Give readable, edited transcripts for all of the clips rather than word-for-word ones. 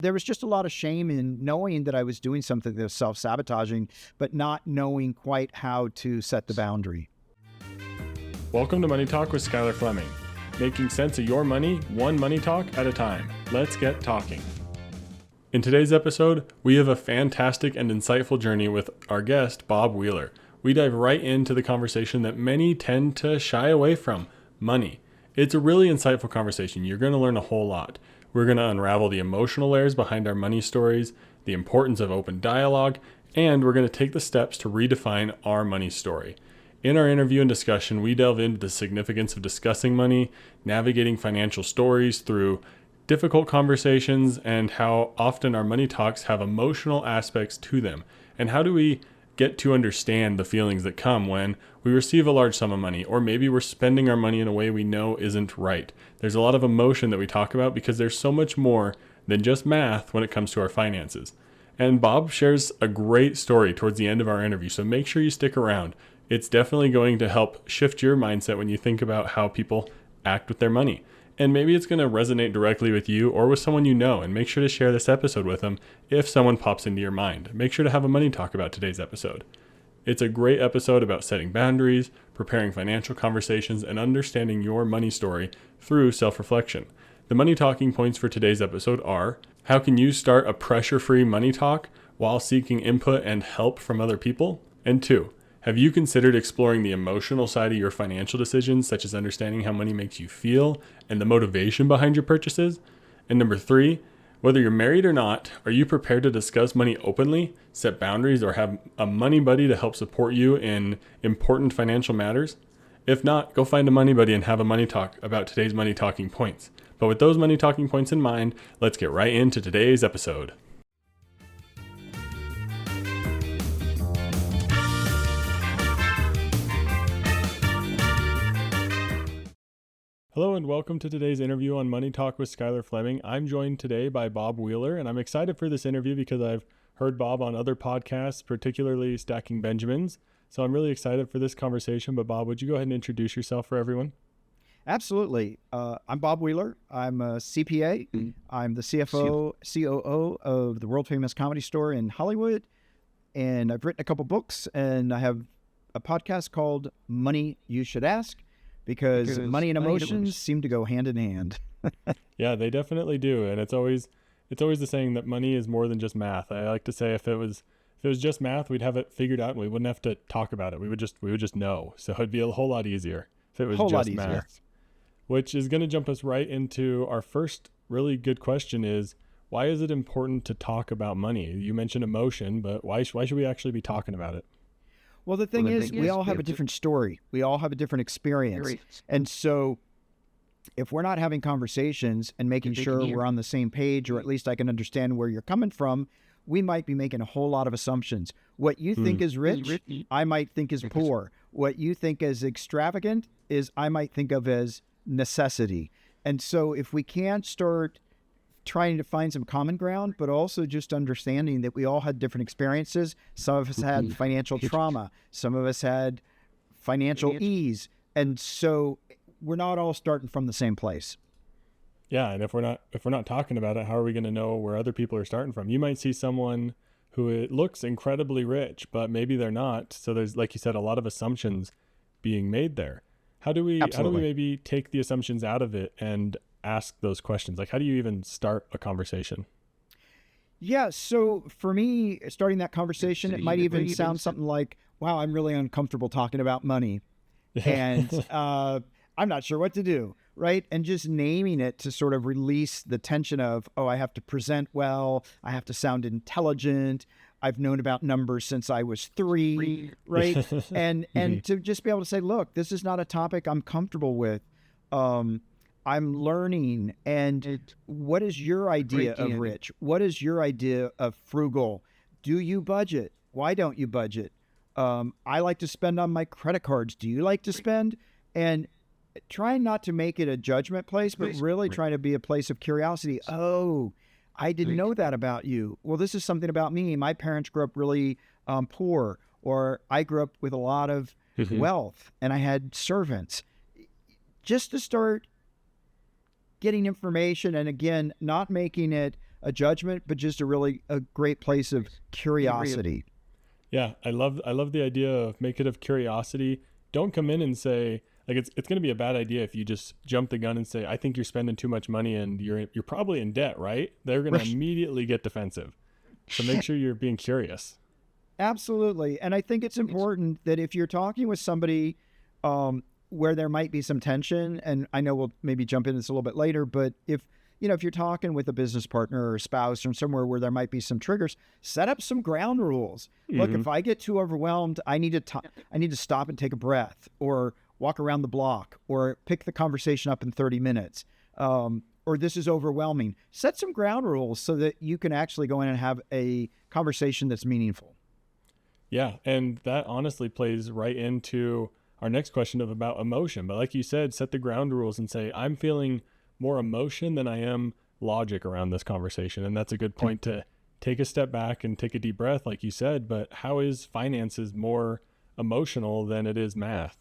There was just a lot of shame in knowing that I was doing something that was self-sabotaging, but not knowing quite how to set the boundary. Welcome to Money Talk with Skylar Fleming, making sense of your money, one money talk at a time. Let's get talking. In today's episode, we have a fantastic and insightful journey with our guest, Bob Wheeler. We dive right into the conversation that many tend to shy away from, money. It's a really insightful conversation. You're going to learn a whole lot. We're going to unravel the emotional layers behind our money stories, the importance of open dialogue, and we're going to take the steps to redefine our money story. In our interview and discussion, we delve into the significance of discussing money, navigating financial stories through difficult conversations, and how often our money talks have emotional aspects to them. And how do we get to understand the feelings that come when we receive a large sum of money, or maybe we're spending our money in a way we know isn't right. There's a lot of emotion that we talk about because there's so much more than just math when it comes to our finances. And Bob shares a great story towards the end of our interview, so make sure you stick around. It's definitely going to help shift your mindset when you think about how people act with their money. And maybe it's going to resonate directly with you or with someone you know, and make sure to share this episode with them if someone pops into your mind. Make sure to have a money talk about today's episode. It's a great episode about setting boundaries, preparing financial conversations, and understanding your money story through self-reflection. The money talking points for today's episode are: how can you start a pressure-free money talk while seeking input and help from other people? And 2, have you considered exploring the emotional side of your financial decisions, such as understanding how money makes you feel and the motivation behind your purchases? And number 3, whether you're married or not, are you prepared to discuss money openly, set boundaries, or have a money buddy to help support you in important financial matters? If not, go find a money buddy and have a money talk about today's money talking points. But with those money talking points in mind, let's get right into today's episode. Hello and welcome to today's interview on Money Talk with Skylar Fleming. I'm joined today by Bob Wheeler, and I'm excited for this interview because I've heard Bob on other podcasts, particularly Stacking Benjamins. So I'm really excited for this conversation. But Bob, would you go ahead and introduce yourself for everyone? Absolutely. I'm Bob Wheeler. I'm a CPA. I'm the CFO, COO of the world famous Comedy Store in Hollywood. And I've written a couple books, and I have a podcast called Money You Should Ask, because money and emotions seem to go hand in hand. Yeah, they definitely do. And it's always the saying that money is more than just math. I like to say if it was just math, we'd have it figured out and we wouldn't have to talk about it. We would just know. So it'd be a whole lot easier if it was just math. Which is going to jump us right into our first really good question is, why is it important to talk about money? You mentioned emotion, but why should we actually be talking about it? Well, the thing is, we all have a different story. We all have a different experience. And so if we're not having conversations and making sure we're on the same page, or at least I can understand where you're coming from, we might be making a whole lot of assumptions. What you think is rich, I might think is poor. What you think is extravagant is I might think of as necessity. And so if we can't start trying to find some common ground, but also just understanding that we all had different experiences. Some of us had financial trauma. Some of us had financial ease. And so we're not all starting from the same place. Yeah. And if we're not talking about it, how are we going to know where other people are starting from? You might see someone who it looks incredibly rich, but maybe they're not. So there's, like you said, a lot of assumptions being made there. How do we maybe take the assumptions out of it and ask those questions? Like, how do you even start a conversation? Yeah. So for me, starting that conversation, it might even sound something like, wow, I'm really uncomfortable talking about money. And I'm not sure what to do. Right. And just naming it to sort of release the tension of, oh, I have to present well. I have to sound intelligent. I've known about numbers since I was 3. Right. and to just be able to say, look, this is not a topic I'm comfortable with. I'm learning. And what is your idea of rich? What is your idea of frugal? Do you budget? Why don't you budget? I like to spend on my credit cards. Do you like to spend? And try not to make it a judgment place, but really try to be a place of curiosity. Oh, I didn't know that about you. Well, this is something about me. My parents grew up really poor, or I grew up with a lot of wealth and I had servants. Just to start getting information, and again, not making it a judgment, but just a great place of curiosity. Yeah, I love the idea of make it of curiosity. Don't come in and say like it's going to be a bad idea if you just jump the gun and say I think you're spending too much money and you're probably in debt, right? They're going to immediately get defensive. So make sure you're being curious. Absolutely. And I think it's important that if you're talking with somebody where there might be some tension, and I know we'll maybe jump into this a little bit later, but if you're talking with a business partner or a spouse or somewhere where there might be some triggers, set up some ground rules. Look, if I get too overwhelmed, I need to stop and take a breath, or walk around the block, or pick the conversation up in 30 minutes. Or this is overwhelming. Set some ground rules so that you can actually go in and have a conversation that's meaningful. Yeah, and that honestly plays right into our next question of about emotion. But like you said, set the ground rules and say, I'm feeling more emotion than I am logic around this conversation. And that's a good point to take a step back and take a deep breath, like you said. But how is finances more emotional than it is math?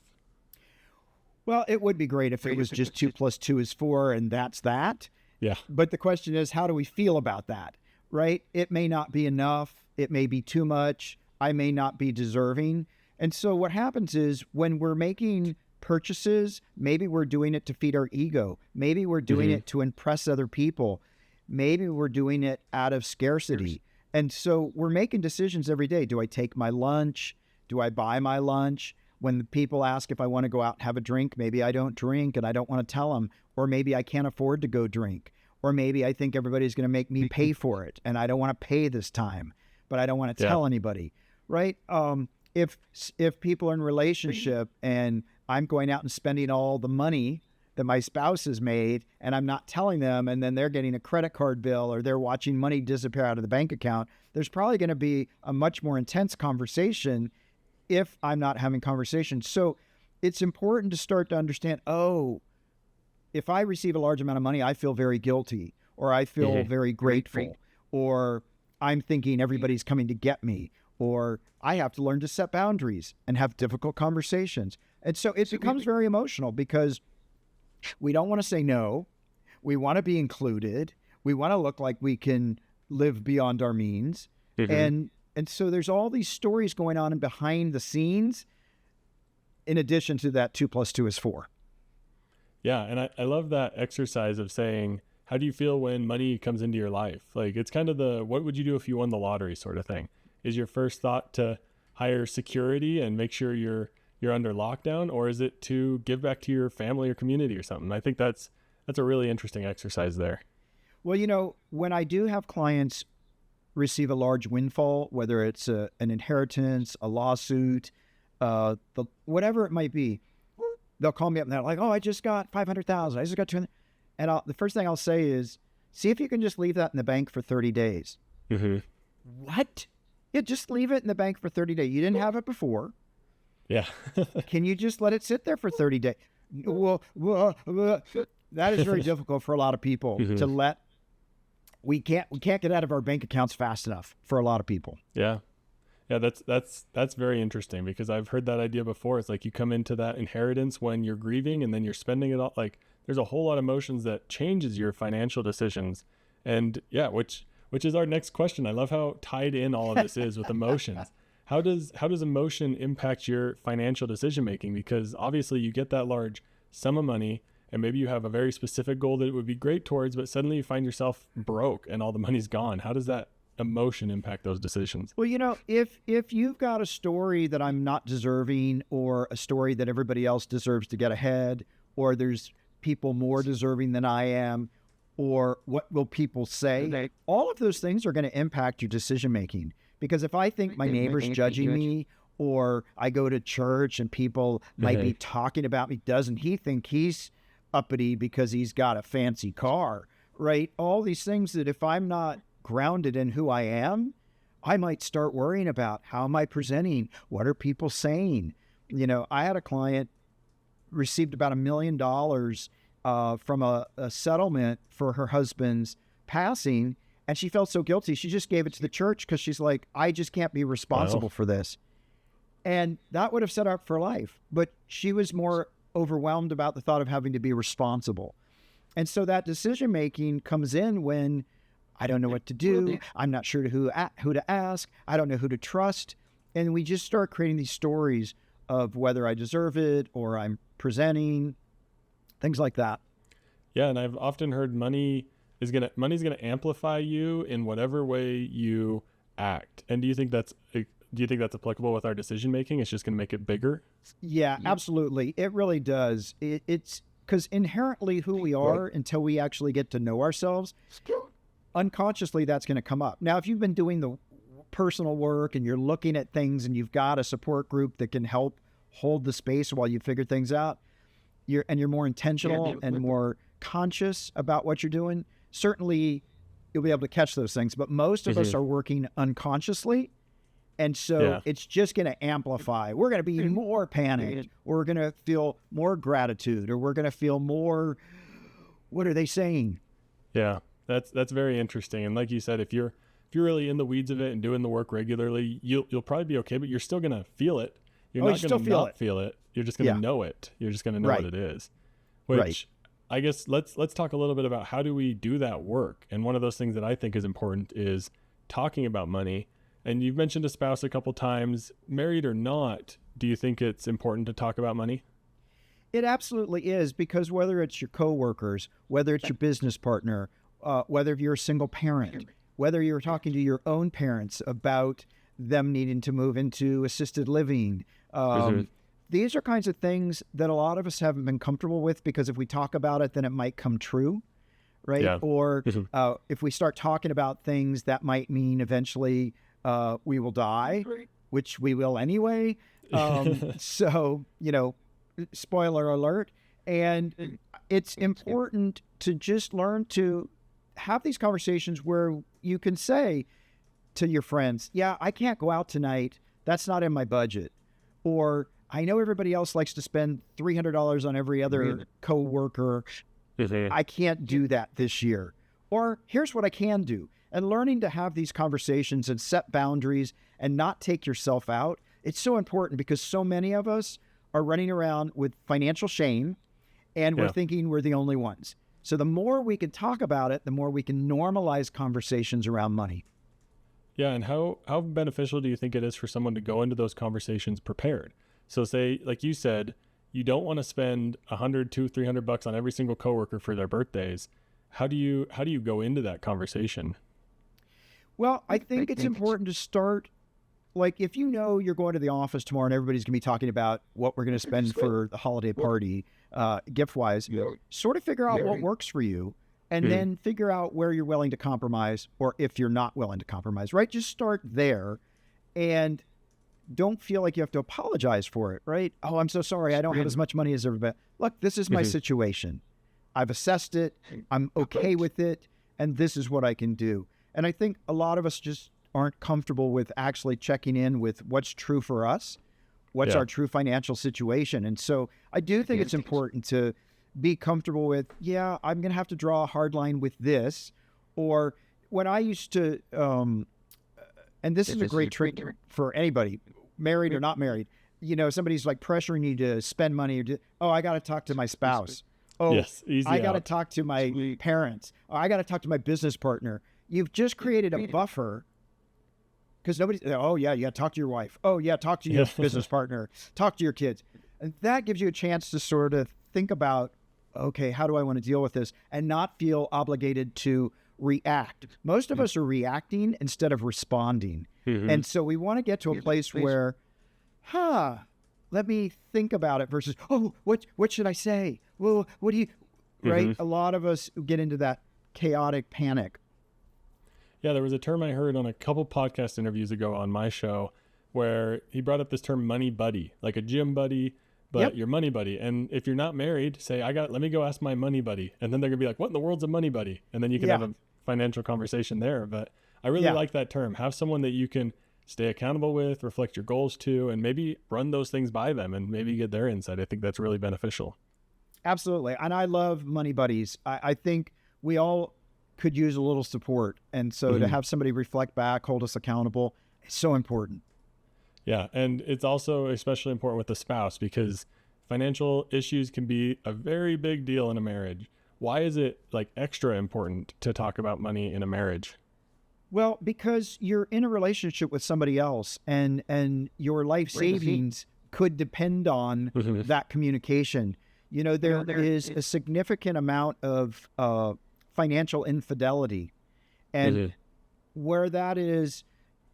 Well, it would be great if it was just 2 + 2 is 4 and that's that. Yeah. But the question is, how do we feel about that, right? It may not be enough. It may be too much. I may not be deserving. And so what happens is when we're making purchases, maybe we're doing it to feed our ego. Maybe we're doing it to impress other people. Maybe we're doing it out of scarcity. And so we're making decisions every day. Do I take my lunch? Do I buy my lunch? When the people ask if I want to go out and have a drink, maybe I don't drink and I don't want to tell them. Or maybe I can't afford to go drink. Or maybe I think everybody's going to make me pay for it and I don't want to pay this time, but I don't want to tell anybody, right? If people are in a relationship and I'm going out and spending all the money that my spouse has made and I'm not telling them, and then they're getting a credit card bill or they're watching money disappear out of the bank account, there's probably going to be a much more intense conversation if I'm not having conversations. So it's important to start to understand, if I receive a large amount of money, I feel very guilty, or I feel very grateful, or I'm thinking everybody's coming to get me, or I have to learn to set boundaries and have difficult conversations. And so it becomes very emotional because we don't want to say no. We want to be included. We want to look like we can live beyond our means. And so there's all these stories going on in behind the scenes, in addition to that 2 + 2 is 4. Yeah, and I love that exercise of saying, how do you feel when money comes into your life? Like it's kind of the, what would you do if you won the lottery sort of thing. Is your first thought to hire security and make sure you're under lockdown, or is it to give back to your family or community or something? I think that's a really interesting exercise there. Well, when I do have clients receive a large windfall, whether it's an inheritance, a lawsuit, whatever it might be, they'll call me up and they're like, "Oh, I just got 500,000. I just got 200,000." And the first thing I'll say is, "See if you can just leave that in the bank for 30 days." What? Yeah, just leave it in the bank for 30 days. You didn't have it before. Yeah. Can you just let it sit there for 30 days? Well, that is very difficult for a lot of people to let. We can't get out of our bank accounts fast enough for a lot of people. Yeah. Yeah, that's very interesting because I've heard that idea before. It's like you come into that inheritance when you're grieving and then you're spending it all. Like there's a whole lot of emotions that changes your financial decisions. And yeah, which is our next question. I love how tied in all of this is with emotions. How does emotion impact your financial decision making? Because obviously you get that large sum of money and maybe you have a very specific goal that it would be great towards, but suddenly you find yourself broke and all the money's gone. How does that emotion impact those decisions? Well, if you've got a story that I'm not deserving, or a story that everybody else deserves to get ahead, or there's people more deserving than I am, or what will people say, all of those things are going to impact your decision making. Because if I think my neighbor's judging me, or I go to church and people might be talking about me, doesn't he think he's uppity because he's got a fancy car, right? All these things that if I'm not grounded in who I am, I might start worrying about how am I presenting? What are people saying? I had a client received about $1 million from a settlement for her husband's passing, and she felt so guilty. She just gave it to the church because she's like, I just can't be responsible for this. And that would have set her up for life. But she was more overwhelmed about the thought of having to be responsible. And so that decision making comes in when I don't know what to do. I'm not sure who to ask. I don't know who to trust. And we just start creating these stories of whether I deserve it or I'm presenting, things like that. Yeah, and I've often heard money's gonna amplify you in whatever way you act. And do you think that's applicable with our decision making? It's just gonna make it bigger? Yeah, absolutely. It really does. It's because inherently who we are until we actually get to know ourselves, unconsciously that's going to come up. Now, if you've been doing the personal work and you're looking at things and you've got a support group that can help hold the space while you figure things out, you're more intentional and more conscious about what you're doing, certainly you'll be able to catch those things. But most of us are working unconsciously. And so it's just going to amplify. We're going to be more panicked, or we're going to feel more gratitude, or we're going to feel more, what are they saying? Yeah, that's very interesting. And like you said, if you're really in the weeds of it and doing the work regularly, you'll probably be okay, but you're still going to feel it. You're not going to not feel it. You're just going to know it. You're just going to know what it is. Which I guess let's talk a little bit about how do we do that work. And one of those things that I think is important is talking about money. And you've mentioned a spouse a couple times. Married or not, do you think it's important to talk about money? It absolutely is, because whether it's your coworkers, whether it's your business partner, whether you're a single parent, whether you're talking to your own parents about them needing to move into assisted living, these are kinds of things that a lot of us haven't been comfortable with, because if we talk about it, then it might come true, right? Yeah. Or if we start talking about things that might mean eventually we will die, which we will anyway. So, spoiler alert. And it's important to just learn to have these conversations where you can say to your friends, yeah, I can't go out tonight. That's not in my budget. Or I know everybody else likes to spend $300 on every other coworker. I can't do that this year. Or here's what I can do. And learning to have these conversations and set boundaries and not take yourself out. It's so important, because so many of us are running around with financial shame, and we're thinking we're the only ones. So the more we can talk about it, the more we can normalize conversations around money. Yeah. And how beneficial do you think it is for someone to go into those conversations prepared? So say, like you said, you don't want to spend $100, $200, $300 on every single coworker for their birthdays. How do you go into that conversation? Well, I think it's important to start, like, if you know you're going to the office tomorrow and everybody's going to be talking about what we're going to spend for the holiday party, gift-wise, sort of figure out what works for you, and then figure out where you're willing to compromise, or if you're not willing to compromise, right? Just start there, and don't feel like you have to apologize for it, right? Oh, I'm so sorry. I don't have as much money as everybody. Look, this is my situation. I've assessed it. I'm okay with it. And this is what I can do. And I think a lot of us just aren't comfortable with actually checking in with what's true for us, what's our true financial situation. And so I do think it's important to be comfortable with, I'm going to have to draw a hard line with this. Or when I used to, and this is a great trick for anybody, married or not married, somebody's like pressuring you to spend money, or I got to talk to my spouse. Oh, I got to talk to my parents. Oh, I got to talk to my business partner. You've just created a buffer, because you got to talk to your wife. Oh yeah, talk to your business partner, talk to your kids. And that gives you a chance to sort of think about, okay, how do I want to deal with this, and not feel obligated to react. Most of us are reacting instead of responding. And so we want to get to a place where, let me think about it, versus, what should I say? Well, what do you, right? A lot of us get into that chaotic panic. Yeah, there was a term I heard on a couple podcast interviews ago on my show where he brought up this term money buddy, like a gym buddy, but your money buddy. And if you're not married, say, let me go ask my money buddy. And then they're gonna be like, what in the world's a money buddy? And then you can have a financial conversation there. But I really like that term. Have someone that you can stay accountable with, reflect your goals to, and maybe run those things by them and maybe get their insight. I think that's really beneficial. Absolutely. And I love money buddies. I think we all could use a little support. And so to have somebody reflect back, hold us accountable, is so important. Yeah. And it's also especially important with the spouse, because financial issues can be a very big deal in a marriage. Why is it like extra important to talk about money in a marriage? Well, because you're in a relationship with somebody else, and your life savings could depend on that communication. You know, there is a significant amount of financial infidelity, and where that is,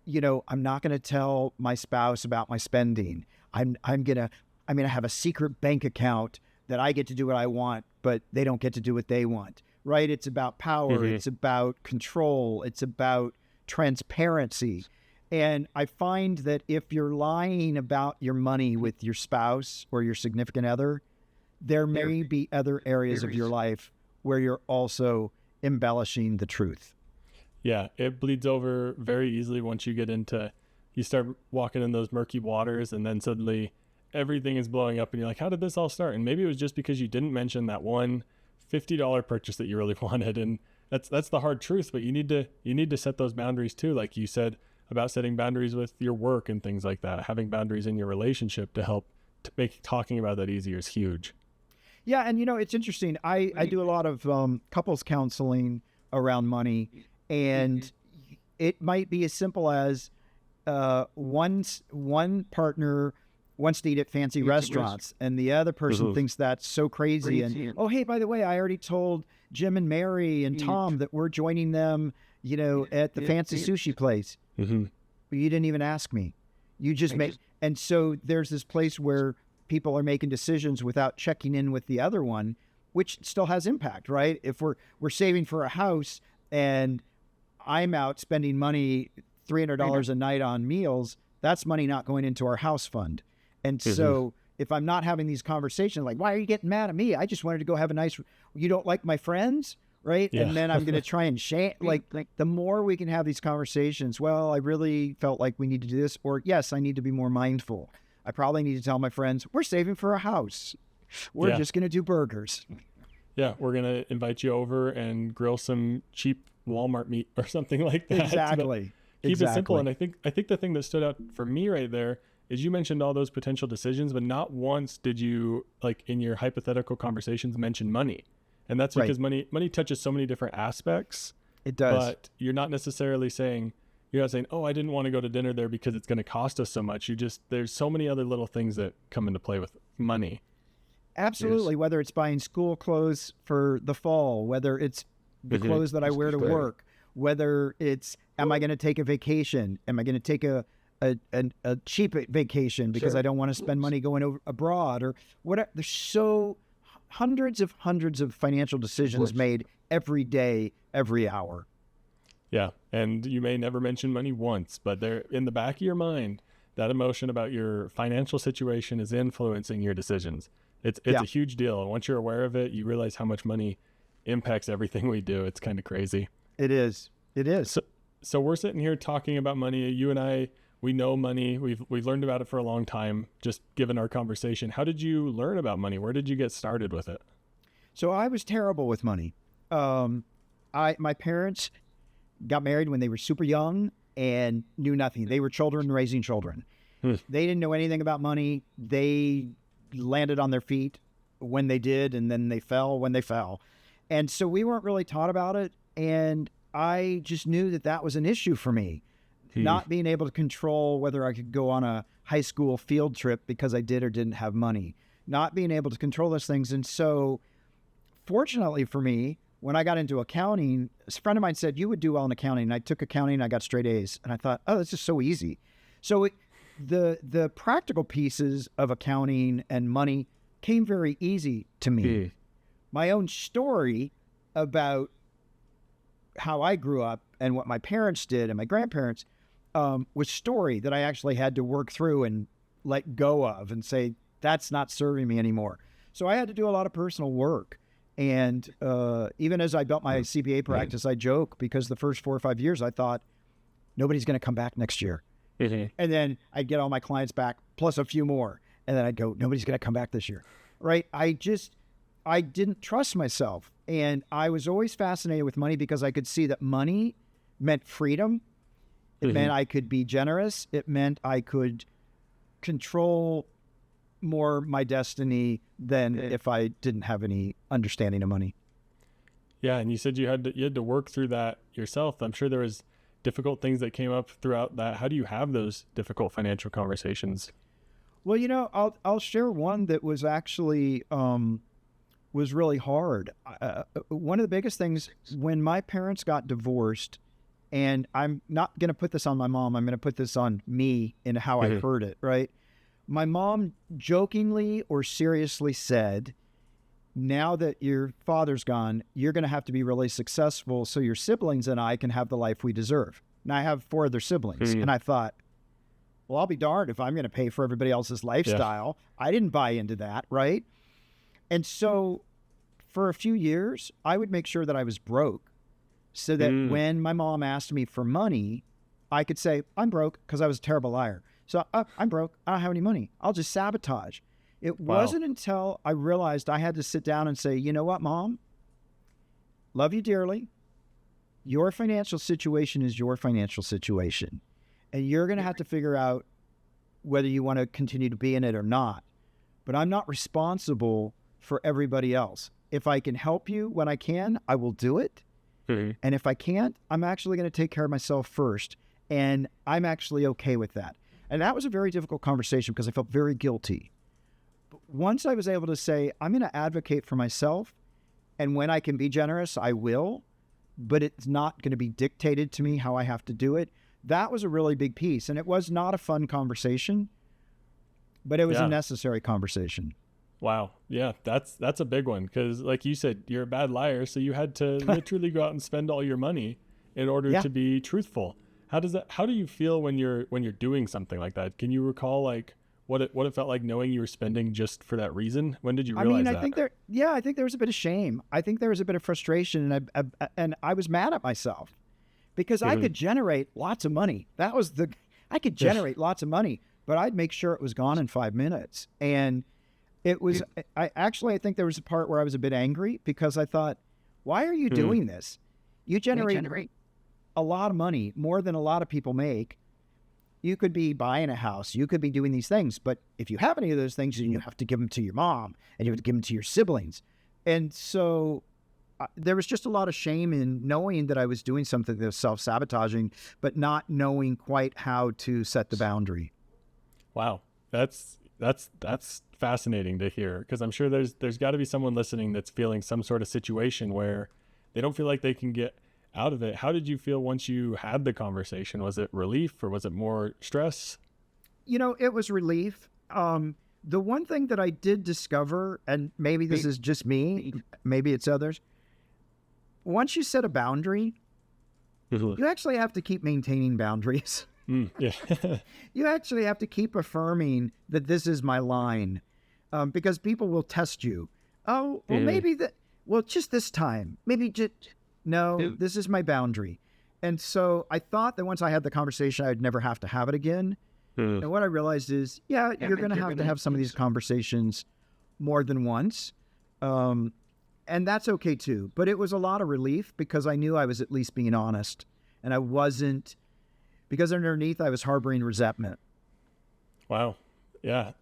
you know, I'm not going to tell my spouse about my spending. I'm gonna have a secret bank account that I get to do what I want, but they don't get to do what they want. Right? It's about power. It's about control. It's about transparency. And I find that if you're lying about your money with your spouse or your significant other, there may be other areas of your life where you're also embellishing the truth. Yeah, it bleeds over very easily once you start walking in those murky waters, and then suddenly everything is blowing up and you're like, how did this all start? And maybe it was just because you didn't mention that one $50 purchase that you really wanted. And that's the hard truth, but you need to set those boundaries too. Like you said about setting boundaries with your work and things like that, having boundaries in your relationship to help to make talking about that easier is huge. Yeah. And you know, it's interesting. I do a lot of couples counseling around money, and it might be as simple as one partner wants to eat at fancy restaurants, and the other person thinks that's so crazy. And, oh, hey, by the way, I already told Jim and Mary and Tom that we're joining them, you know, at the fancy sushi place. But you didn't even ask me. You just made. And so there's this place where people are making decisions without checking in with the other one, which still has impact, right? If we're saving for a house and I'm out spending money, $300 a night on meals, that's money not going into our house fund. And so if I'm not having these conversations, like, why are you getting mad at me? I just wanted to go have a nice, you don't like my friends, right? Yeah. And then I'm going to try and shame, like the more we can have these conversations, well, I really felt like we need to do this, or yes, I need to be more mindful. I probably need to tell my friends, we're saving for a house. We're just going to do burgers. Yeah, we're going to invite you over and grill some cheap Walmart meat or something like that. Exactly. Keep it simple. And I think the thing that stood out for me right there is you mentioned all those potential decisions, but not once did you, like in your hypothetical conversations, mention money. And that's because money touches so many different aspects. It does. But you're not saying, oh, I didn't want to go to dinner there because it's going to cost us so much. There's so many other little things that come into play with money. Absolutely. Whether it's buying school clothes for the fall, whether it's the clothes that I wear to work, whether it's, am I going to take a vacation? Am I going to take a cheap vacation because I don't want to spend money going abroad or whatever? There's hundreds of financial decisions made every day, every hour. Yeah. And you may never mention money once, but there in the back of your mind, that emotion about your financial situation is influencing your decisions. It's a huge deal. And once you're aware of it, you realize how much money impacts everything we do. It's kind of crazy. It is. So we're sitting here talking about money. You and I, we know money. We've learned about it for a long time, just given our conversation. How did you learn about money? Where did you get started with it? So I was terrible with money. My parents got married when they were super young and knew nothing. They were children raising children. They didn't know anything about money. They landed on their feet when they did, and then they fell when they fell. And so we weren't really taught about it. And I just knew that was an issue for me. Not being able to control whether I could go on a high school field trip because I did or didn't have money. Not being able to control those things. And so fortunately for me, when I got into accounting, a friend of mine said, you would do well in accounting. And I took accounting and I got straight A's. And I thought, oh, this is so easy. So the practical pieces of accounting and money came very easy to me. My own story about how I grew up and what my parents did and my grandparents was story that I actually had to work through and let go of and say, that's not serving me anymore. So I had to do a lot of personal work. And even as I built my CPA practice, I joke because the first 4 or 5 years I thought nobody's going to come back next year. And then I'd get all my clients back plus a few more. And then I'd go, nobody's going to come back this year. Right. I didn't trust myself. And I was always fascinated with money because I could see that money meant freedom. It meant I could be generous. It meant I could control more my destiny than if I didn't have any understanding of money. Yeah, and you said you had to work through that yourself. I'm sure there was difficult things that came up throughout that. How do you have those difficult financial conversations? Well, I'll share one that was actually was really hard. One of the biggest things when my parents got divorced, and I'm not going to put this on my mom, I'm going to put this on me and how I heard it, right? My mom jokingly or seriously said, now that your father's gone, you're going to have to be really successful so your siblings and I can have the life we deserve. Now, I have 4 other siblings, and I thought, well, I'll be darned if I'm going to pay for everybody else's lifestyle. I didn't buy into that, right? And so for a few years, I would make sure that I was broke so that when my mom asked me for money, I could say, I'm broke, because I was a terrible liar. So I'm broke. I don't have any money. I'll just sabotage. It wasn't until I realized I had to sit down and say, you know what, Mom? Love you dearly. Your financial situation is your financial situation. And you're going to have to figure out whether you want to continue to be in it or not. But I'm not responsible for everybody else. If I can help you when I can, I will do it. And if I can't, I'm actually going to take care of myself first. And I'm actually okay with that. And that was a very difficult conversation because I felt very guilty. But once I was able to say, I'm going to advocate for myself, and when I can be generous, I will, but it's not going to be dictated to me how I have to do it. That was a really big piece. And it was not a fun conversation, but it was a necessary conversation. Wow. Yeah, that's a big one, because like you said, you're a bad liar, so you had to literally go out and spend all your money in order to be truthful. How do you feel when you're doing something like that? Can you recall like what it felt like knowing you were spending just for that reason? When did you realize that? I think there was a bit of shame. I think there was a bit of frustration, and I was mad at myself because I could generate lots of money. I could generate lots of money, but I'd make sure it was gone in 5 minutes. And it was, I think there was a part where I was a bit angry because I thought, why are you doing this? You generate a lot of money, more than a lot of people make. You could be buying a house, you could be doing these things, but if you have any of those things, then you have to give them to your mom and you have to give them to your siblings. And so there was just a lot of shame in knowing that I was doing something that was self-sabotaging, but not knowing quite how to set the boundary. Wow. That's fascinating to hear, because I'm sure there's got to be someone listening that's feeling some sort of situation where they don't feel like they can get out of it. How did you feel once you had the conversation? Was it relief or was it more stress? It was relief. The one thing that I did discover, and maybe this is just me, maybe it's others, once you set a boundary, you actually have to keep maintaining boundaries. You actually have to keep affirming that this is my line, because people will test you. Oh, well, just this time, maybe just, no, this is my boundary. And so I thought that once I had the conversation, I'd never have to have it again. And what I realized is, you're going to have some of these conversations more than once. And that's okay too. But it was a lot of relief because I knew I was at least being honest, and I wasn't, because underneath I was harboring resentment. Wow. Yeah.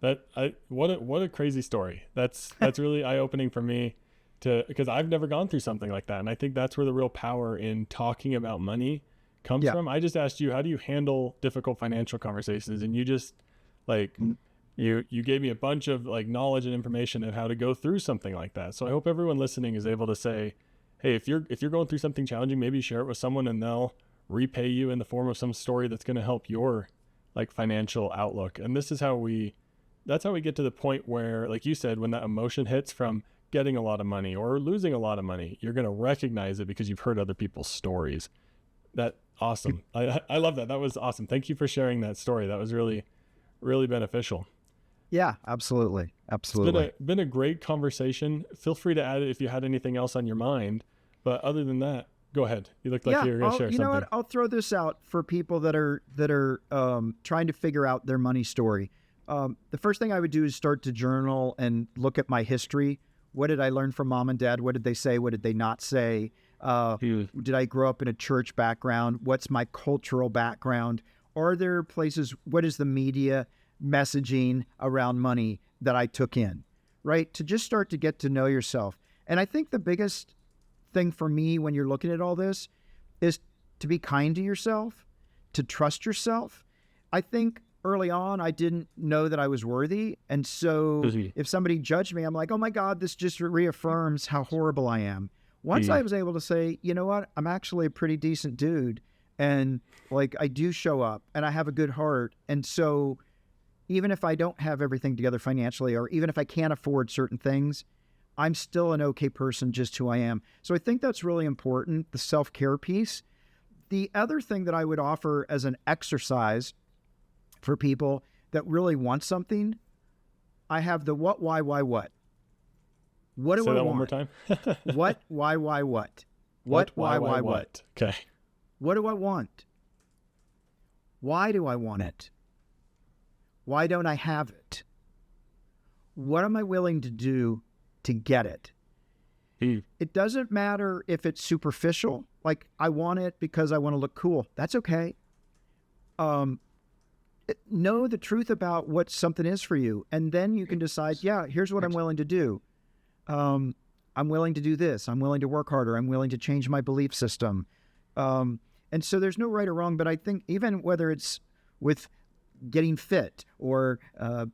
What a crazy story. That's really eye-opening for me, because I've never gone through something like that. And I think that's where the real power in talking about money comes from. I just asked you, how do you handle difficult financial conversations? And you just you gave me a bunch of like knowledge and information of how to go through something like that. So I hope everyone listening is able to say, hey, if you're going through something challenging, maybe share it with someone and they'll repay you in the form of some story that's going to help your like financial outlook. And that's how we get to the point where, like you said, when that emotion hits from getting a lot of money or losing a lot of money, you're going to recognize it because you've heard other people's stories. That awesome. I love that. That was awesome. Thank you for sharing that story. That was really, really beneficial. Yeah, absolutely. Absolutely. It's been a great conversation. Feel free to add it if you had anything else on your mind. But other than that, go ahead. You look like you were going to share something. You know what? I'll throw this out for people that are trying to figure out their money story. The first thing I would do is start to journal and look at my history. What did I learn from mom and dad? What did they say? What did they not say? Did I grow up in a church background? What's my cultural background? Are there places, what is the media messaging around money that I took in, right? To just start to get to know yourself. And I think the biggest thing for me when you're looking at all this is to be kind to yourself, to trust yourself. I think early on, I didn't know that I was worthy. And so if somebody judged me, I'm like, oh my God, this just reaffirms how horrible I am. Once I was able to say, you know what, I'm actually a pretty decent dude. And like, I do show up and I have a good heart. And so even if I don't have everything together financially, or even if I can't afford certain things, I'm still an okay person, just who I am. So I think that's really important, the self-care piece. The other thing that I would offer as an exercise for people that really want something, I have the what, why, what. What do I want? Say that one more time. What, why, what? What, why, what? Okay. What do I want? Why do I want it? Why don't I have it? What am I willing to do to get it? It doesn't matter if it's superficial, like I want it because I want to look cool. That's okay. Know the truth about what something is for you, and then you can decide, yeah, here's what I'm willing to do. I'm willing to do this. I'm willing to work harder. I'm willing to change my belief system. And so there's no right or wrong, but I think even whether it's with getting fit or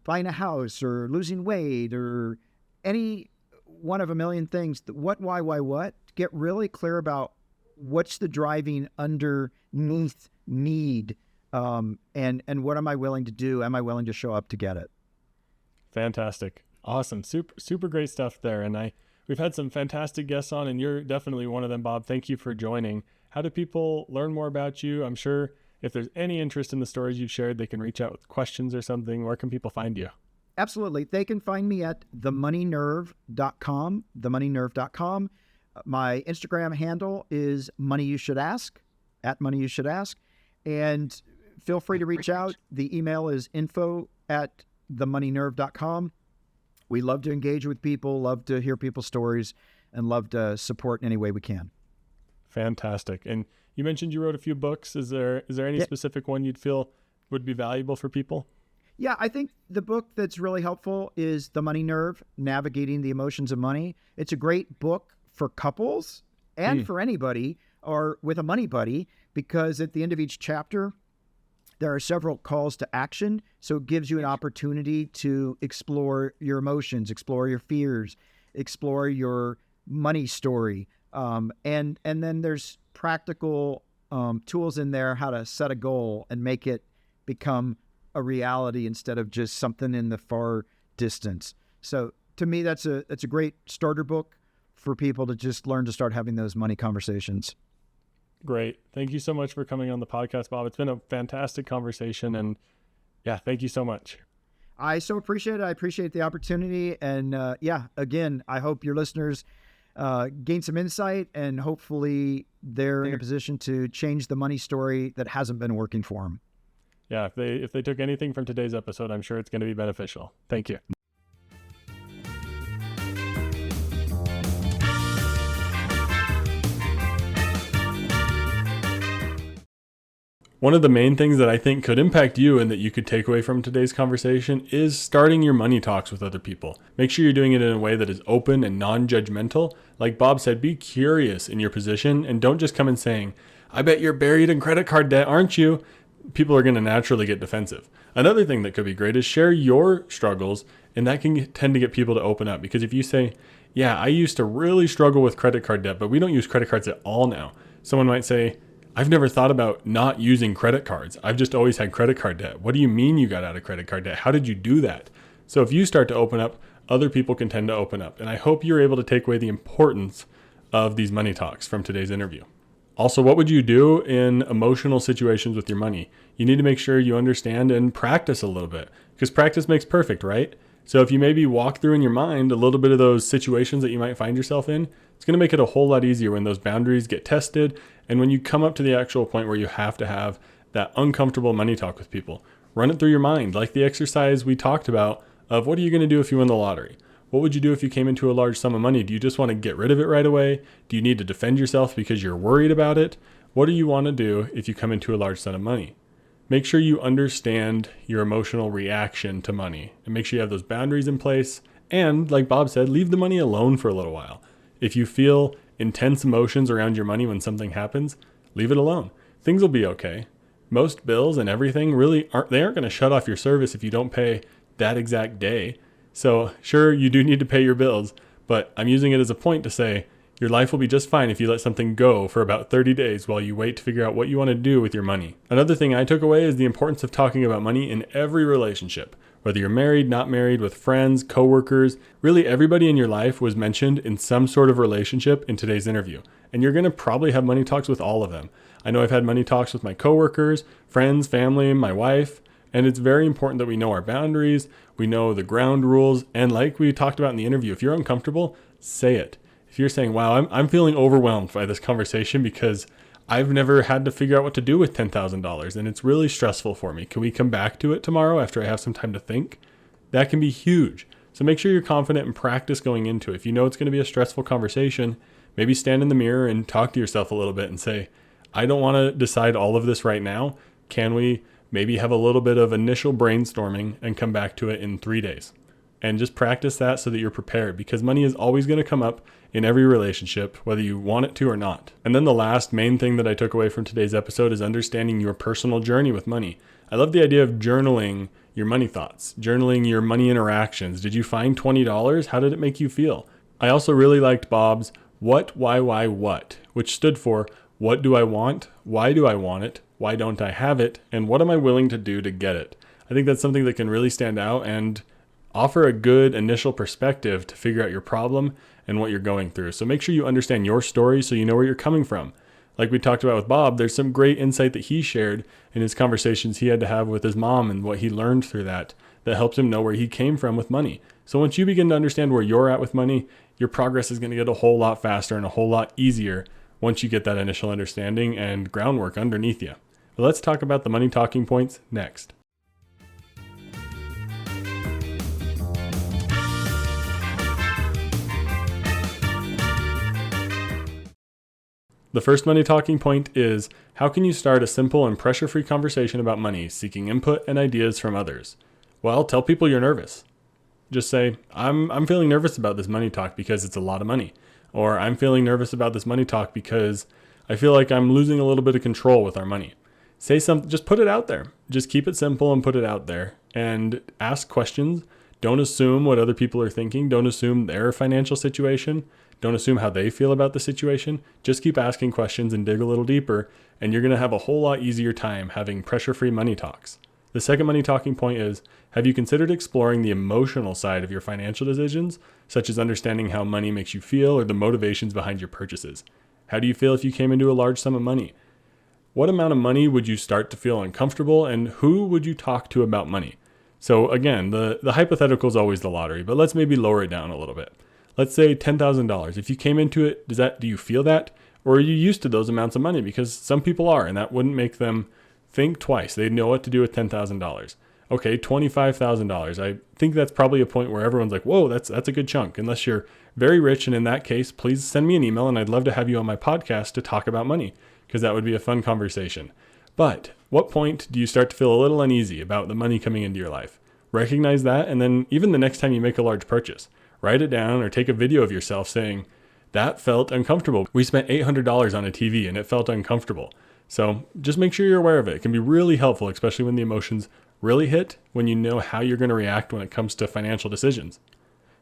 buying a house or losing weight or any one of a million things, what, why, what, get really clear about what's the driving underneath need, and what am I willing to do? Am I willing to show up to get it? Fantastic. Awesome. Super great stuff there. And we've had some fantastic guests on, and you're definitely one of them, Bob. Thank you for joining. How do people learn more about you? I'm sure if there's any interest in the stories you've shared, they can reach out with questions or something. Where can people find you? Absolutely. They can find me at themoneynerve.com, themoneynerve.com. My Instagram handle is Money You Should Ask, at Money You Should Ask. And feel free to reach out. The email is info@themoneynerve.com. We love to engage with people, love to hear people's stories, and love to support in any way we can. Fantastic. And you mentioned you wrote a few books. Is there any specific one you'd feel would be valuable for people? Yeah, I think the book that's really helpful is The Money Nerve, Navigating the Emotions of Money. It's a great book for couples and for anybody or with a money buddy, because at the end of each chapter, there are several calls to action. So it gives you an opportunity to explore your emotions, explore your fears, explore your money story. And then there's practical tools in there, how to set a goal and make it become a reality instead of just something in the far distance. So to me, that's a great starter book for people to just learn to start having those money conversations. Great. Thank you so much for coming on the podcast, Bob. It's been a fantastic conversation, and yeah, thank you so much. I so appreciate it. I appreciate the opportunity. And again, I hope your listeners gain some insight, and hopefully they're in a position to change the money story that hasn't been working for them. Yeah, if they took anything from today's episode, I'm sure it's going to be beneficial. Thank you. One of the main things that I think could impact you and that you could take away from today's conversation is starting your money talks with other people. Make sure you're doing it in a way that is open and non-judgmental. Like Bob said, be curious in your position and don't just come in saying, I bet you're buried in credit card debt, aren't you? People are going to naturally get defensive. Another thing that could be great is share your struggles, and that can tend to get people to open up. Because if you say, yeah, I used to really struggle with credit card debt, but we don't use credit cards at all now. Someone might say, I've never thought about not using credit cards. I've just always had credit card debt. What do you mean you got out of credit card debt? How did you do that? So if you start to open up, other people can tend to open up. And I hope you're able to take away the importance of these money talks from today's interview. Also, what would you do in emotional situations with your money? You need to make sure you understand and practice a little bit, because practice makes perfect, right? So if you maybe walk through in your mind a little bit of those situations that you might find yourself in, it's going to make it a whole lot easier when those boundaries get tested. And when you come up to the actual point where you have to have that uncomfortable money talk with people, run it through your mind, like the exercise we talked about of what are you going to do if you win the lottery? What would you do if you came into a large sum of money? Do you just want to get rid of it right away? Do you need to defend yourself because you're worried about it? What do you want to do if you come into a large sum of money? Make sure you understand your emotional reaction to money, and make sure you have those boundaries in place. And like Bob said, leave the money alone for a little while. If you feel intense emotions around your money when something happens, leave it alone. Things will be okay. Most bills and everything really aren't going to shut off your service if you don't pay that exact day. So sure, you do need to pay your bills, but I'm using it as a point to say your life will be just fine if you let something go for about 30 days while you wait to figure out what you want to do with your money. Another thing I took away is the importance of talking about money in every relationship. Whether you're married, not married, with friends, coworkers, really everybody in your life was mentioned in some sort of relationship in today's interview. And you're going to probably have money talks with all of them. I know I've had money talks with my coworkers, friends, family, my wife, and it's very important that we know our boundaries, we know the ground rules, and like we talked about in the interview, if you're uncomfortable, say it. If you're saying, wow, I'm feeling overwhelmed by this conversation because I've never had to figure out what to do with $10,000 and it's really stressful for me. Can we come back to it tomorrow after I have some time to think? That can be huge. So make sure you're confident and practice going into it. If you know it's going to be a stressful conversation, maybe stand in the mirror and talk to yourself a little bit and say, I don't want to decide all of this right now. Can we maybe have a little bit of initial brainstorming and come back to it in 3 days? And just practice that so that you're prepared, because money is always going to come up in every relationship, whether you want it to or not. And then the last main thing that I took away from today's episode is understanding your personal journey with money. I love the idea of journaling your money thoughts, journaling your money interactions. Did you find $20? How did it make you feel? I also really liked Bob's what, why, what, which stood for what do I want? Why do I want it? Why don't I have it? And what am I willing to do to get it? I think that's something that can really stand out and offer a good initial perspective to figure out your problem and what you're going through. So make sure you understand your story so you know where you're coming from. Like we talked about with Bob, there's some great insight that he shared in his conversations he had to have with his mom and what he learned through that helps him know where he came from with money. So once you begin to understand where you're at with money, your progress is going to get a whole lot faster and a whole lot easier once you get that initial understanding and groundwork underneath you. But let's talk about the money talking points next. The first money talking point is, how can you start a simple and pressure-free conversation about money, seeking input and ideas from others? Well, tell people you're nervous. Just say, I'm feeling nervous about this money talk because it's a lot of money. Or I'm feeling nervous about this money talk because I feel like I'm losing a little bit of control with our money. Say something, just put it out there. Just keep it simple and put it out there. And ask questions. Don't assume what other people are thinking. Don't assume their financial situation. Don't assume how they feel about the situation. Just keep asking questions and dig a little deeper, and you're going to have a whole lot easier time having pressure-free money talks. The second money talking point is, have you considered exploring the emotional side of your financial decisions, such as understanding how money makes you feel or the motivations behind your purchases? How do you feel if you came into a large sum of money? What amount of money would you start to feel uncomfortable, and who would you talk to about money? So again, the hypothetical is always the lottery, but let's maybe lower it down a little bit. Let's say $10,000. If you came into it, do you feel that? Or are you used to those amounts of money? Because some people are, and that wouldn't make them think twice. They'd know what to do with $10,000. Okay, $25,000. I think that's probably a point where everyone's like, whoa, that's a good chunk. Unless you're very rich, and in that case, please send me an email, and I'd love to have you on my podcast to talk about money, because that would be a fun conversation. But what point do you start to feel a little uneasy about the money coming into your life? Recognize that, and then even the next time you make a large purchase, write it down or take a video of yourself saying, that felt uncomfortable. We spent $800 on a TV and it felt uncomfortable. So just make sure you're aware of it. It can be really helpful, especially when the emotions really hit, when you know how you're going to react when it comes to financial decisions.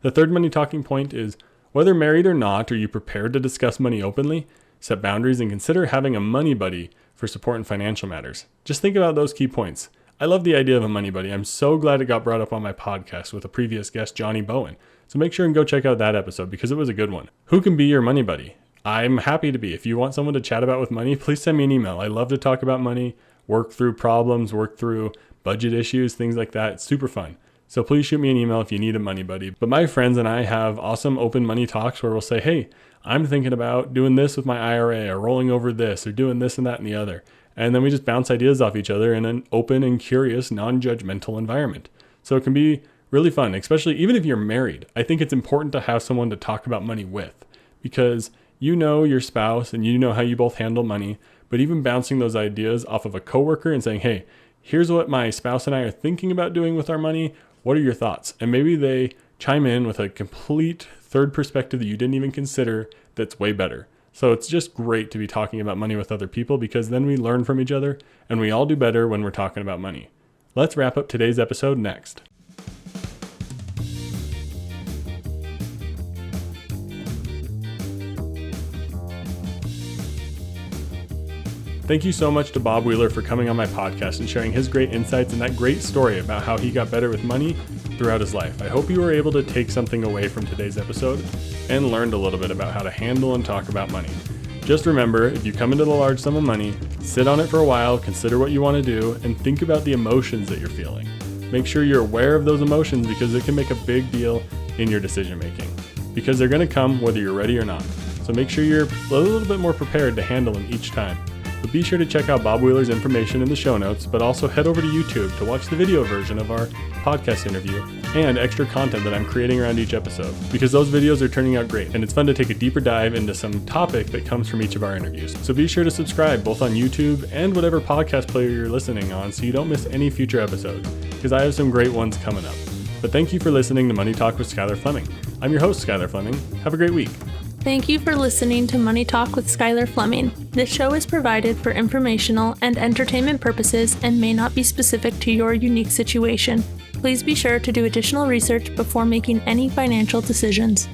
The third money talking point is, whether married or not, are you prepared to discuss money openly, set boundaries, and consider having a money buddy for support in financial matters? Just think about those key points. I love the idea of a money buddy. I'm so glad it got brought up on my podcast with a previous guest, Johnny Bowen. So make sure and go check out that episode because it was a good one. Who can be your money buddy? I'm happy to be. If you want someone to chat about with money, please send me an email. I love to talk about money, work through problems, work through budget issues, things like that. It's super fun. So please shoot me an email if you need a money buddy. But my friends and I have awesome open money talks where we'll say, hey, I'm thinking about doing this with my IRA or rolling over this or doing this and that and the other. And then we just bounce ideas off each other in an open and curious, non-judgmental environment. So it can be really fun, especially even if you're married. I think it's important to have someone to talk about money with, because you know your spouse and you know how you both handle money, but even bouncing those ideas off of a coworker and saying, hey, here's what my spouse and I are thinking about doing with our money. What are your thoughts? And maybe they chime in with a complete third perspective that you didn't even consider. that's way better. So it's just great to be talking about money with other people because then we learn from each other and we all do better when we're talking about money. Let's wrap up today's episode next. Thank you so much to Bob Wheeler for coming on my podcast and sharing his great insights and that great story about how he got better with money throughout his life. I hope you were able to take something away from today's episode and learned a little bit about how to handle and talk about money. Just remember, if you come into the large sum of money, sit on it for a while, consider what you want to do, and think about the emotions that you're feeling. Make sure you're aware of those emotions because it can make a big deal in your decision making. Because they're going to come whether you're ready or not. So make sure you're a little bit more prepared to handle them each time. But be sure to check out Bob Wheeler's information in the show notes, but also head over to YouTube to watch the video version of our podcast interview and extra content that I'm creating around each episode, because those videos are turning out great and it's fun to take a deeper dive into some topic that comes from each of our interviews. So be sure to subscribe both on YouTube and whatever podcast player you're listening on so you don't miss any future episodes, because I have some great ones coming up. But thank you for listening to Money Talk with Skylar Fleming. I'm your host, Skylar Fleming. Have a great week. Thank you for listening to Money Talk with Skylar Fleming. This show is provided for informational and entertainment purposes and may not be specific to your unique situation. Please be sure to do additional research before making any financial decisions.